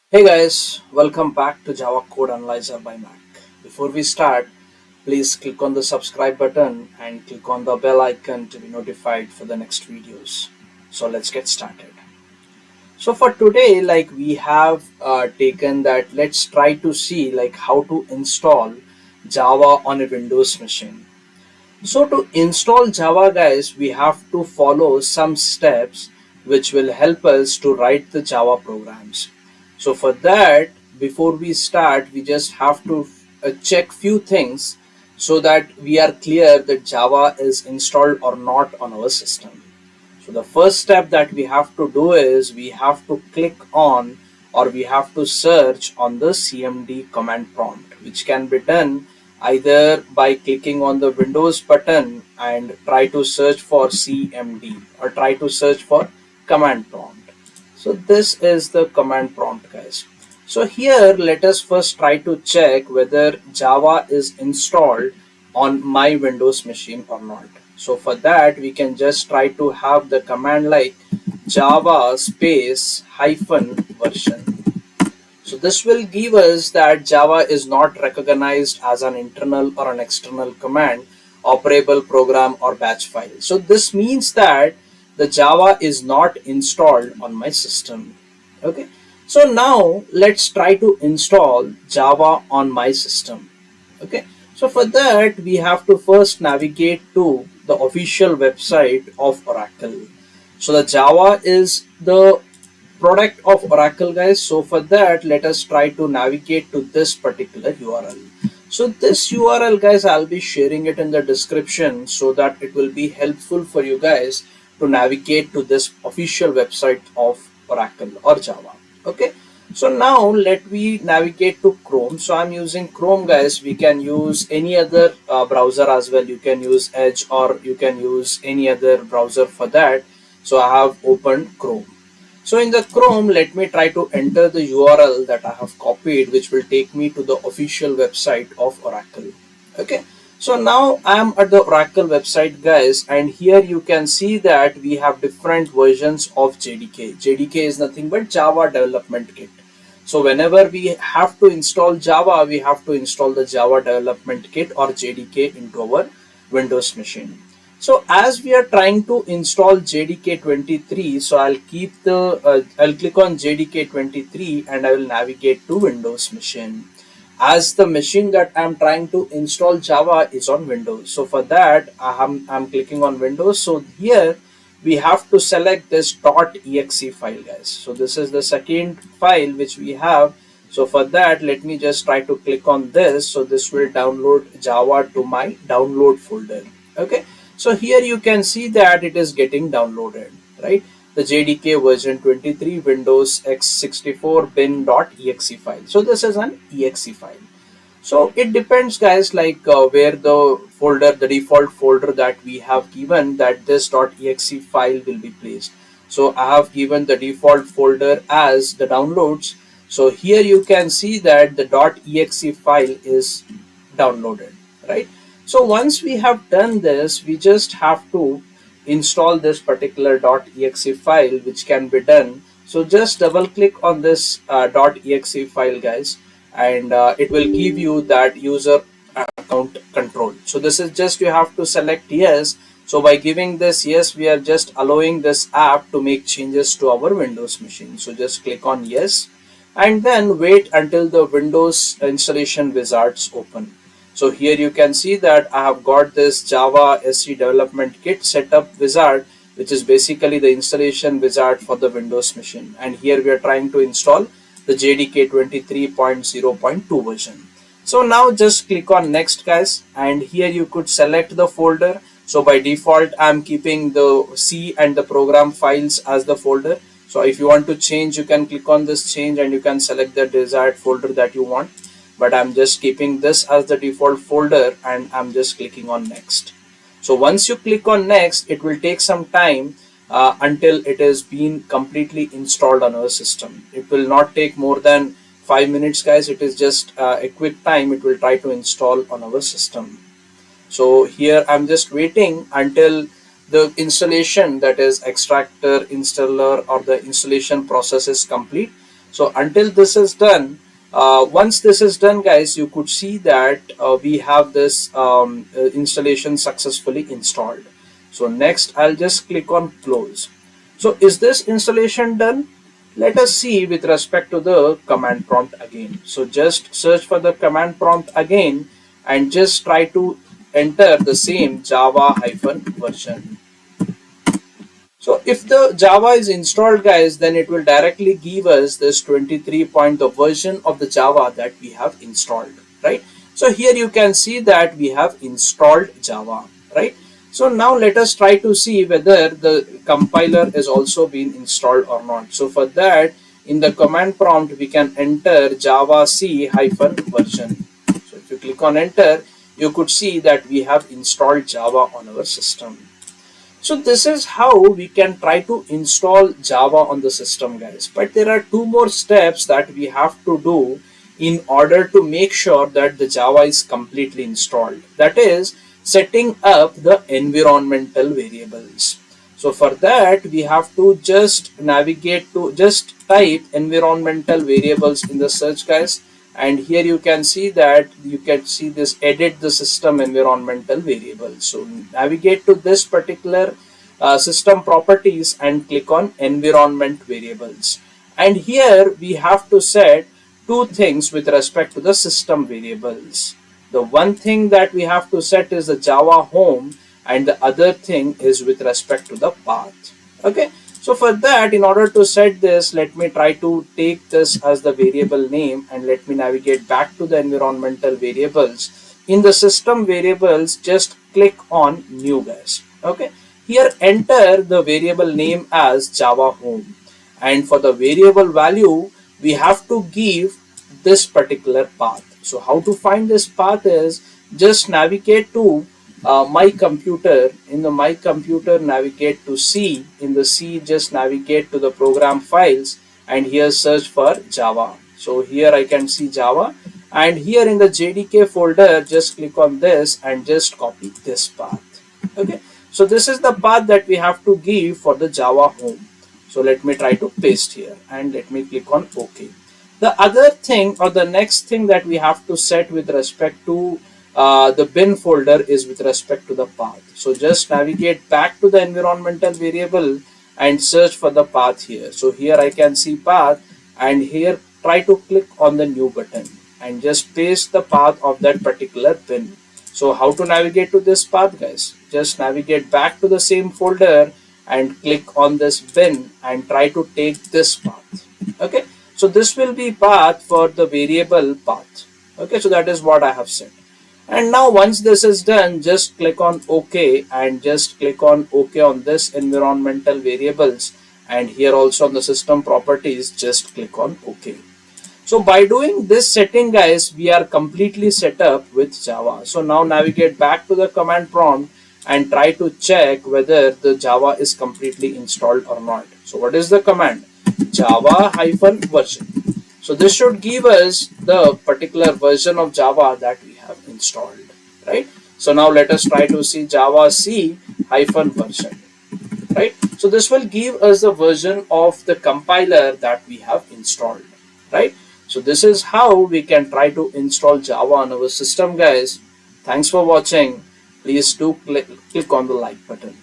Hey guys, welcome back to Java Code Analyzer by Mac. Before we start, please click on the subscribe button and click on the bell icon to be notified for the next videos. So let's get started. So for today, we have taken that let's try to see how to install Java on a Windows machine. So to install Java guys, we have to follow some steps which will help us to write the Java programs. So for that, before we start, we just have to check few things so that we are clear that Java is installed or not on our system. So the first step that we have to do is we have to click on or we have to search on the CMD command prompt, which can be done either by clicking on the Windows button and try to search for CMD or try to search for command prompt. So this is the command prompt guys. So here let us first try to check whether Java is installed on my Windows machine or not. So for that we can just try to have the command like java space hyphen version. So this will give us that Java is not recognized as an internal or an external command, operable program or batch file. So this means that the Java is not installed on my system. Okay. So now let's try to install Java on my system. Okay. So for that we have to first navigate to the official website of Oracle. So the Java is the product of Oracle guys. So for that let us try to navigate to this particular URL. So this URL guys I'll be sharing it in the description so that it will be helpful for you guys to navigate to this official website of Oracle or Java. Okay, so now let me navigate to Chrome. So I'm using Chrome guys. We can use any other browser as well. You can use Edge or you can use any other browser for that. So I have opened Chrome. So in the Chrome, let me try to enter the URL that I have copied, which will take me to the official website of Oracle. Okay. So now I am at the Oracle website guys, and here you can see that we have different versions of JDK. JDK is nothing but Java Development Kit. So whenever we have to install Java, we have to install the Java Development Kit or JDK into our Windows machine. So as we are trying to install JDK 23, so I'll click on JDK 23 and I will navigate to Windows machine. As the machine that I'm trying to install Java is on Windows. So for that I'm clicking on Windows. So here we have to select this .exe file guys. So this is the second file which we have. So for that let me just try to click on this. So this will download Java to my download folder. Okay. So here you can see that it is getting downloaded, right? The JDK version 23 Windows x64 bin.exe file. So this is an exe file. So it depends guys where the folder, the default folder that we have given that this .exe file will be placed. So I have given the default folder as the downloads. So here you can see that the .exe file is downloaded, right? So once we have done this, we just have to install this particular .exe file, which can be done. So just double click on this .exe file guys, and it will give you that user account control. So this is just you have to select yes. So by giving this yes, we are just allowing this app to make changes to our Windows machine. So just click on yes and then wait until the Windows installation wizards open. So here you can see that I have got this Java SE development kit setup wizard, which is basically the installation wizard for the Windows machine. And here we are trying to install the JDK 23.0.2 version. So now just click on next guys, and here you could select the folder. So by default I'm keeping the C and the program files as the folder. So if you want to change, you can click on this change and you can select the desired folder that you want, but I'm just keeping this as the default folder and I'm just clicking on next. So once you click on next, it will take some time until it is been completely installed on our system. It will not take more than 5 minutes guys. It is just a quick time. It will try to install on our system. So here I'm just waiting until the installation, that is extractor installer or the installation process, is complete. So until this is done, once this is done guys, you could see that we have this installation successfully installed. So next I'll just click on close. So is this installation done? Let us see with respect to the command prompt again. So just search for the command prompt again and just try to enter the same Java hyphen version. So if the Java is installed guys, then it will directly give us this 23 point the version of the Java that we have installed, right? So here you can see that we have installed Java, right? So now let us try to see whether the compiler is also been installed or not. So for that, in the command prompt, we can enter Java C hyphen version. So if you click on enter, you could see that we have installed Java on our system. So this is how we can try to install Java on the system guys. But there are two more steps that we have to do in order to make sure that the Java is completely installed. That is setting up the environmental variables. So for that we have to just navigate to just type environmental variables in the search guys, and here you can see that you can see this edit the system environmental variables. So navigate to this particular system properties and click on environment variables, and here we have to set two things with respect to the system variables. The one thing that we have to set is the Java home, and the other thing is with respect to the path. Okay, so for that, in order to set this, let me try to take this as the variable name and let me navigate back to the environmental variables. In the system variables, just click on new guys. Okay, here enter the variable name as Java home, and for the variable value we have to give this particular path. So how to find this path is just navigate to my computer. In the my computer, navigate to C. In the C, just navigate to the program files and here search for Java. So here I can see Java, and here in the JDK folder just click on this and just copy this path. Okay, so this is the path that we have to give for the Java home. So let me try to paste here and let me click on OK. The other thing or the next thing that we have to set with respect to the bin folder is with respect to the path. So just navigate back to the environmental variable and search for the path here. So here I can see path, and here try to click on the new button and just paste the path of that particular bin. So how to navigate to this path guys? Just navigate back to the same folder and click on this bin and try to take this path. Okay, so this will be path for the variable path. Okay, so that is what I have said. And now once this is done, just click on OK and just click on OK on this environmental variables, and here also on the system properties just click on OK. So by doing this setting guys, we are completely set up with Java. So now navigate back to the command prompt and try to check whether the Java is completely installed or not. So what is the command? Java hyphen version. So this should give us the particular version of Java that we have installed, right? So now let us try to see Java C hyphen version, right? So this will give us the version of the compiler that we have installed, right? So this is how we can try to install Java on our system guys. Thanks for watching. Please do click on the like button.